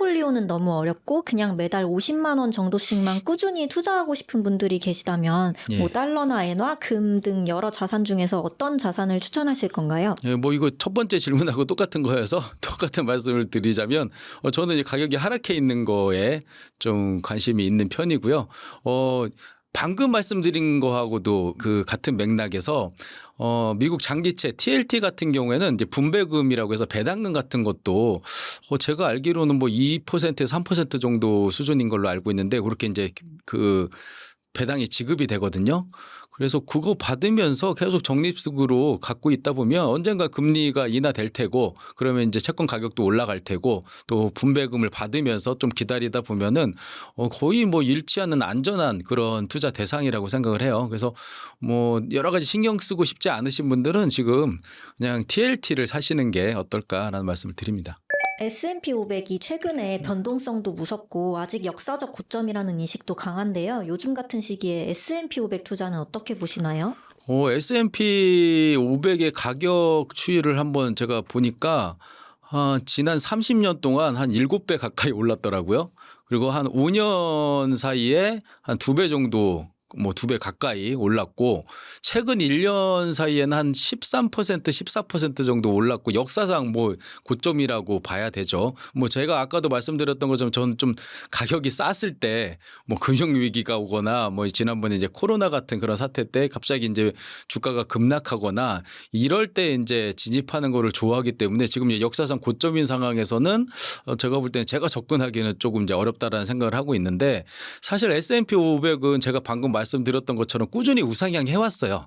포트폴리오는 너무 어렵고 그냥 매달 50만 원 정도씩만 꾸준히 투자하고 싶은 분들이 계시다면 예. 뭐 달러나 엔화, 금 등 여러 자산 중에서 어떤 자산을 추천하실 건가요? 예, 뭐 이거 첫 번째 질문하고 똑같은 거여서 똑같은 말씀을 드리자면 저는 이제 가격이 하락해 있는 거에 좀 관심이 있는 편이고요. 방금 말씀드린 거하고도 그 같은 맥락에서 미국 장기채 TLT 같은 경우에는 이제 분배금이라고 해서 배당금 같은 것도 제가 알기로는 뭐 2%에서 3% 정도 수준인 걸로 알고 있는데 그렇게 이제 그 배당이 지급이 되거든요. 그래서 그거 받으면서 계속 적립식으로 갖고 있다 보면 언젠가 금리가 인하될 테고 그러면 이제 채권 가격도 올라갈 테고 또 분배금을 받으면서 좀 기다리다 보면은 거의 뭐 잃지 않는 안전한 그런 투자 대상이라고 생각을 해요. 그래서 뭐 여러 가지 신경 쓰고 싶지 않으신 분들은 지금 그냥 TLT를 사시는 게 어떨까라는 말씀을 드립니다. S&P 500이 최근에 변동성도 무섭고 아직 역사적 고점이라는 인식도 강한데요. 요즘 같은 시기에 S&P 500 투자는 어떻게 보시나요? S&P 500의 가격 추이를 한번 제가 보니까 지난 30년 동안 한 7배 가까이 올랐더라고요. 그리고 한 5년 사이에 한 2배 정도 뭐 2배 가까이 올랐고 최근 1년 사이에는 한 13%, 14% 정도 올랐고 역사상 뭐 고점이라고 봐야 되죠. 뭐 제가 아까도 말씀드렸던 것처럼 저는 좀 가격이 쌌을 때 뭐 금융 위기가 오거나 뭐 지난번에 이제 코로나 같은 그런 사태 때 갑자기 이제 주가가 급락하거나 이럴 때 이제 진입하는 거를 좋아하기 때문에 지금 역사상 고점인 상황에서는 제가 볼 때는 제가 접근하기는 조금 이제 어렵다라는 생각을 하고 있는데 사실 S&P 500은 제가 방금 말씀드렸던 것처럼 꾸준히 우상향 해왔어요.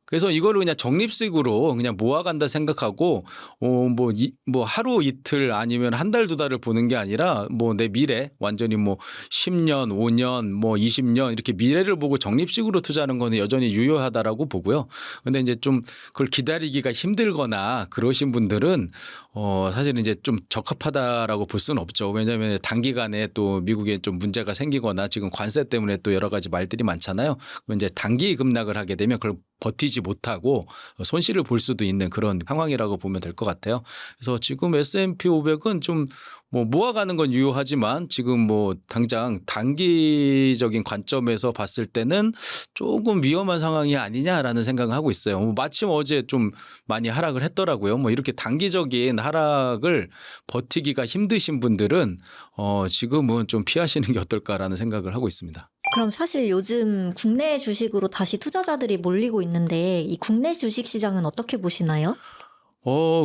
그래서 이거를 그냥 적립식으로 그냥 모아간다 생각하고 뭐 하루 이틀 아니면 한 달 두 달을 보는 게 아니라 뭐 내 미래 완전히 뭐 10년, 5년, 뭐 20년 이렇게 미래를 보고 적립식으로 투자하는 거는 여전히 유효하다라고 보고요. 근데 이제 좀 그걸 기다리기가 힘들거나 그러신 분들은 사실은 이제 좀 적합하다라고 볼 수는 없죠. 왜냐하면 단기간에 또 미국에 좀 문제가 생기거나 지금 관세 때문에 또 여러 가지 말들이 많잖아요. 그럼 이제 단기 급락을 하게 되면 그걸 버티지 못하고 손실을 볼 수도 있는 그런 상황이라고 보면 될 것 같아요. 그래서 지금 S&P 500은 좀 뭐 모아가는 건 유효하지만 지금 뭐 당장 단기적인 관점에서 봤을 때는 조금 위험한 상황이 아니냐라는 생각을 하고 있어요. 마침 어제 좀 많이 하락을 했더라고요. 뭐 이렇게 단기적인 하락을 버티기가 힘드신 분들은 지금은 좀 피하시는 게 어떨까라는 생각을 하고 있습니다. 그럼 사실 요즘 국내 주식으로 다시 투자자들이 몰리고 있는데 이 국내 주식 시장은 어떻게 보시나요?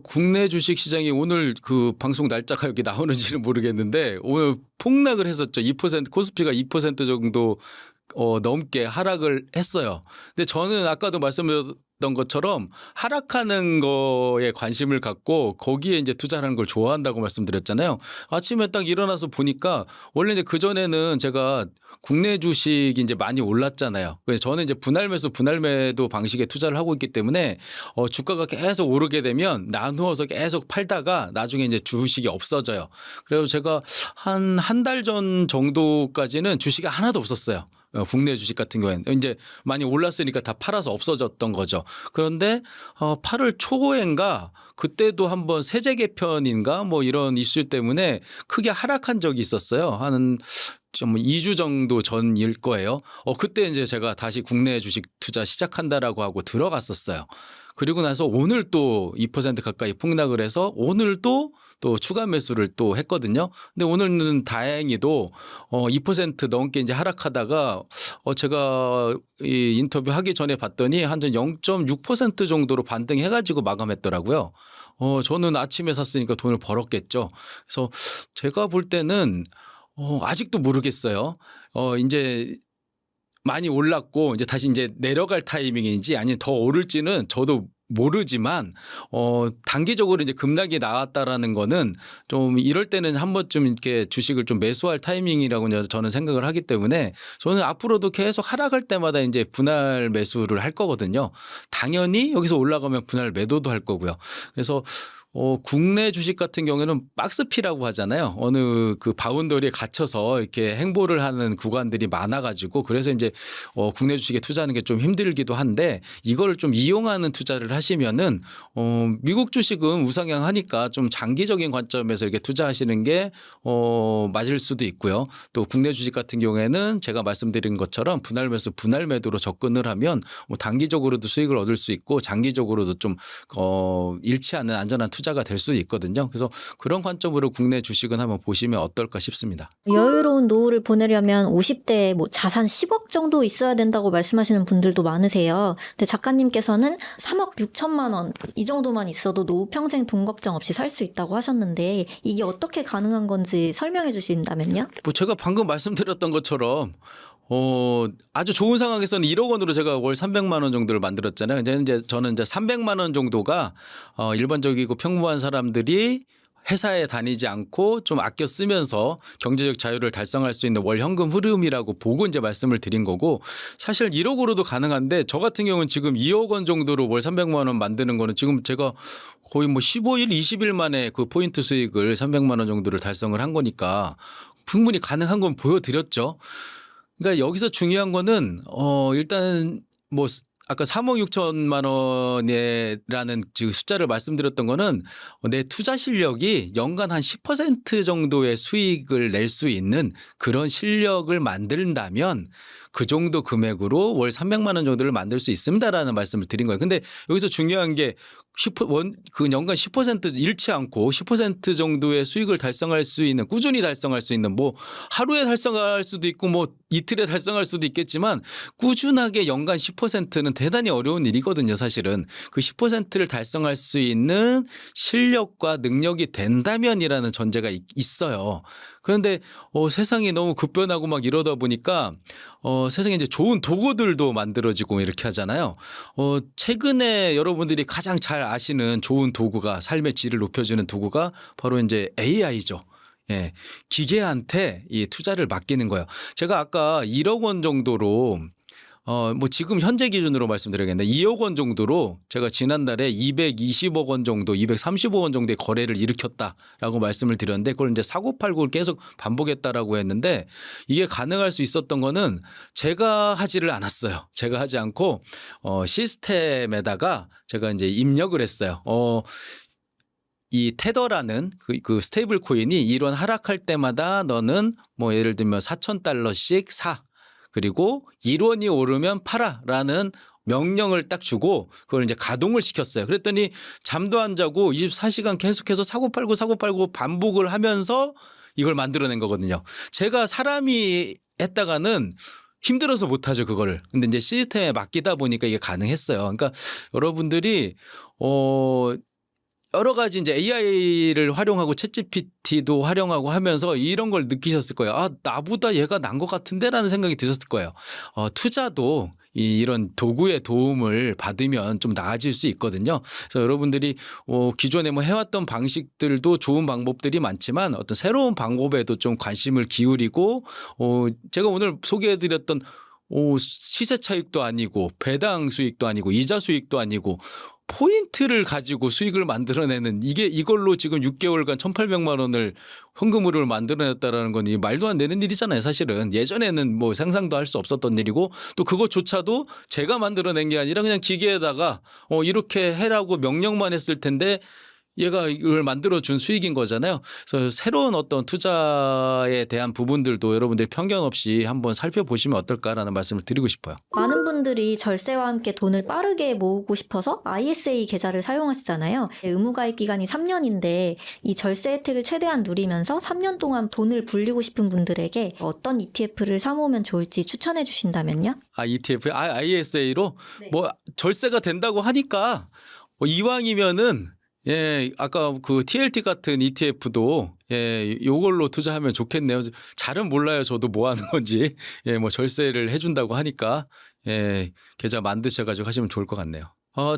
국내 주식 시장이 오늘 그 방송 날짜가 여기 나오는지는 모르겠는데 오늘 폭락을 했었죠. 2% 코스피가 2% 정도 넘게 하락을 했어요. 근데 저는 아까도 말씀드렸던 것처럼 하락하는 거에 관심을 갖고 거기에 이제 투자하는 걸 좋아한다고 말씀드렸잖아요. 아침에 딱 일어나서 보니까 원래 이제 그전에는 제가 국내 주식이 이제 많이 올랐잖아요. 그래서 저는 이제 분할 매수, 분할 매도 방식의 투자를 하고 있기 때문에 주가가 계속 오르게 되면 나누어서 계속 팔다가 나중에 이제 주식이 없어져요. 그래서 제가 한 달 전 정도까지는 주식이 하나도 없었어요. 국내 주식 같은 경우에는 이제 많이 올랐으니까 다 팔아서 없어졌던 거죠. 그런데 8월 초인가 그때도 한번 세제 개편인가 뭐 이런 이슈 때문에 크게 하락한 적이 있었어요. 한 좀 2주 정도 전일 거예요. 그때 이제 제가 다시 국내 주식 투자 시작한다라고 하고 들어갔었어요. 그리고 나서 오늘 또 2% 가까이 폭락을 해서 오늘도 또 추가 매수를 또 했거든요. 근데 오늘은 다행히도 2% 넘게 이제 하락하다가 제가 이 인터뷰 하기 전에 봤더니 한 0.6% 정도로 반등해가지고 마감했더라고요. 저는 아침에 샀으니까 돈을 벌었겠죠. 그래서 제가 볼 때는 아직도 모르겠어요. 이제 많이 올랐고 이제 다시 이제 내려갈 타이밍인지 아니면 더 오를지는 저도 모르지만 단기적으로 이제 급락이 나왔다라는 거는 좀 이럴 때는 한 번쯤 이렇게 주식을 좀 매수할 타이밍이라고 저는 생각을 하기 때문에 저는 앞으로도 계속 하락할 때마다 이제 분할 매수를 할 거거든요. 당연히 여기서 올라가면 분할 매도도 할 거고요. 그래서 국내 주식 같은 경우에는 박스피라고 하잖아요. 어느 그 바운더리에 갇혀서 이렇게 행보를 하는 구간들이 많아가지고 그래서 이제 국내 주식에 투자하는 게 좀 힘들기도 한데 이거를 좀 이용하는 투자를 하시면은 미국 주식은 우상향하니까 좀 장기적인 관점에서 이렇게 투자하시는 게 맞을 수도 있고요. 또 국내 주식 같은 경우에는 제가 말씀드린 것처럼 분할 매수, 분할 매도로 접근을 하면 뭐 단기적으로도 수익을 얻을 수 있고 장기적으로도 좀 잃지 않는 안전한 투자가 될 수 있거든요. 그래서 그런 관점으로 국내 주식은 한번 보시면 어떨까 싶습니다. 여유로운 노후를 보내려면 50대에 뭐 자산 10억 정도 있어야 된다고 말씀하시는 분들도 많으세요. 근데 작가님께서는 3억 6천만 원 이 정도만 있어도 노후 평생 돈 걱정 없이 살 수 있다고 하셨는데 이게 어떻게 가능한 건지 설명해 주신다면요? 뭐 제가 방금 말씀드렸던 것처럼 아주 좋은 상황에서는 1억 원으로 제가 월 300만 원 정도를 만들었잖아요. 이제 저는 이제 300만 원 정도가 일반적이고 평범한 사람들이 회사에 다니지 않고 좀 아껴 쓰면서 경제적 자유를 달성할 수 있는 월 현금 흐름이라고 보고 이제 말씀을 드린 거고 사실 1억으로도 가능한데 저 같은 경우는 지금 2억 원 정도로 월 300만 원 만드는 거는 지금 제가 거의 뭐 15일, 20일 만에 그 포인트 수익을 300만 원 정도를 달성을 한 거니까 충분히 가능한 건 보여드렸죠. 그러니까 여기서 중요한 거는 일단 뭐 아까 3억 6천만 원이라는 숫자를 말씀드렸던 거는 내 투자 실력이 연간 한 10% 정도의 수익을 낼 수 있는 그런 실력을 만든다면 그 정도 금액으로 월 300만 원 정도를 만들 수 있습니다라는 말씀을 드린 거예요. 근데 여기서 중요한 게 그 연간 10% 잃지 않고 10% 정도의 수익을 달성할 수 있는 꾸준히 달성할 수 있는 뭐 하루에 달성할 수도 있고 뭐 이틀에 달성할 수도 있겠지만 꾸준하게 연간 10%는 대단히 어려운 일이거든요. 사실은 그 10%를 달성할 수 있는 실력과 능력이 된다면이라는 전제가 있어요. 그런데 세상이 너무 급변하고 막 이러다 보니까 세상에 이제 좋은 도구들도 만들어지고 이렇게 하잖아요. 최근에 여러분들이 가장 잘 아시는 좋은 도구가 삶의 질을 높여주는 도구가 바로 이제 AI죠. 예, 기계한테 이 투자를 맡기는 거예요. 제가 아까 1억 원 정도로 뭐 지금 현재 기준으로 말씀드려야겠는데 2억 원 정도로 제가 지난달에 220억 원 정도, 230억 원 정도의 거래를 일으켰다라고 말씀을 드렸는데 그걸 이제 사고팔고를 계속 반복했다라고 했는데 이게 가능할 수 있었던 거는 제가 하지를 않았어요. 제가 하지 않고 시스템에다가 제가 이제 입력을 했어요. 이 테더라는 그 스테이블 코인이 이런 하락할 때마다 너는 뭐 예를 들면 4,000달러씩 사. 그리고 1원이 오르면 팔아라는 명령을 딱 주고 그걸 이제 가동을 시켰어요. 그랬더니 잠도 안 자고 24시간 계속해서 사고 팔고 반복을 하면서 이걸 만들어낸 거거든요. 제가 사람이 했다가는 힘들어서 못하죠, 그거를. 근데 이제 시스템에 맡기다 보니까 이게 가능했어요. 그러니까 여러분들이 여러 가지 이제 AI를 활용하고 챗GPT도 활용하고 하면서 이런 걸 느끼셨을 거예요. 아, 나보다 얘가 난 것 같은데라는 생각이 드셨을 거예요. 투자도 이런 도구의 도움을 받으면 좀 나아질 수 있거든요. 그래서 여러분들이 기존에 뭐 해왔던 방식들도 좋은 방법들이 많지만 어떤 새로운 방법에도 좀 관심을 기울이고 제가 오늘 소개해드렸던 시세 차익도 아니고 배당 수익도 아니고 이자 수익도 아니고 포인트를 가지고 수익을 만들어내는 이걸로 지금 6개월간 1,800만 원을 현금으로 만들어냈다라는 건 말도 안 되는 일이잖아요. 사실은 예전에는 뭐 상상도 할 수 없었던 일이고 또 그것조차도 제가 만들어낸 게 아니라 그냥 기계에다가 이렇게 해라고 명령만 했을 텐데 얘가 이걸 만들어준 수익인 거잖아요. 그래서 새로운 어떤 투자에 대한 부분들도 여러분들이 편견 없이 한번 살펴보시면 어떨까라는 말씀을 드리고 싶어요. 많은 분들이 절세와 함께 돈을 빠르게 모으고 싶어서 ISA 계좌를 사용하시잖아요. 의무가입 기간이 3년인데 이 절세 혜택을 최대한 누리면서 3년 동안 돈을 불리고 싶은 분들에게 어떤 ETF를 사모으면 좋을지 추천해 주신다면요? ETF, ISA로 네. 뭐 절세가 된다고 하니까 이왕이면은 예, 아까 그 TLT 같은 ETF도 예, 요걸로 투자하면 좋겠네요. 잘은 몰라요. 저도 뭐 하는 건지. 예, 뭐 절세를 해준다고 하니까 예, 계좌 만드셔가지고 하시면 좋을 것 같네요.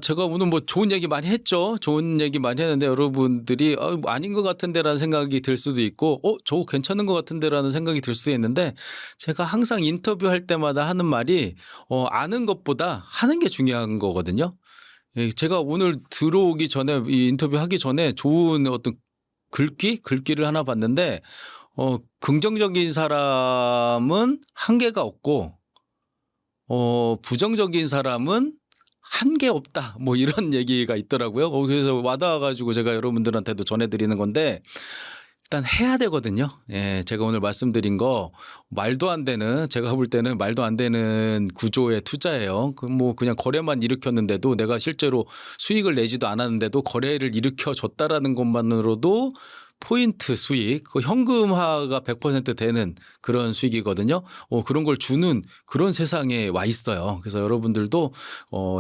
제가 오늘 뭐 좋은 얘기 많이 했죠. 좋은 얘기 많이 했는데 여러분들이 아닌 것 같은데라는 생각이 들 수도 있고 저거 괜찮은 것 같은데라는 생각이 들 수도 있는데 제가 항상 인터뷰할 때마다 하는 말이 아는 것보다 하는 게 중요한 거거든요. 예, 제가 오늘 들어오기 전에 이 인터뷰 하기 전에 좋은 어떤 글귀를 하나 봤는데 긍정적인 사람은 한계가 없고 부정적인 사람은 한계 없다. 뭐 이런 얘기가 있더라고요. 그래서 와닿아가지고 제가 여러분들한테도 전해드리는 건데 일단 해야 되거든요. 예, 제가 오늘 말씀드린 거 말도 안 되는 제가 볼 때는 말도 안 되는 구조의 투자예요. 뭐 그냥 거래만 일으켰는데도 내가 실제로 수익을 내지도 않았는데도 거래를 일으켜 줬다라는 것만으로도 포인트 수익, 그 현금화가 100% 되는 그런 수익이거든요. 그런 걸 주는 그런 세상에 와 있어요. 그래서 여러분들도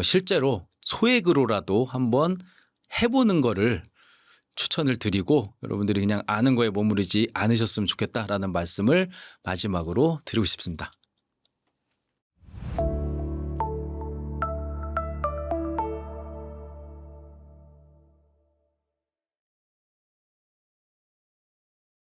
실제로 소액으로라도 한번 해보는 거를 추천을 드리고 여러분들이 그냥 아는 거에 머무르지 않으셨으면 좋겠다라는 말씀을 마지막으로 드리고 싶습니다.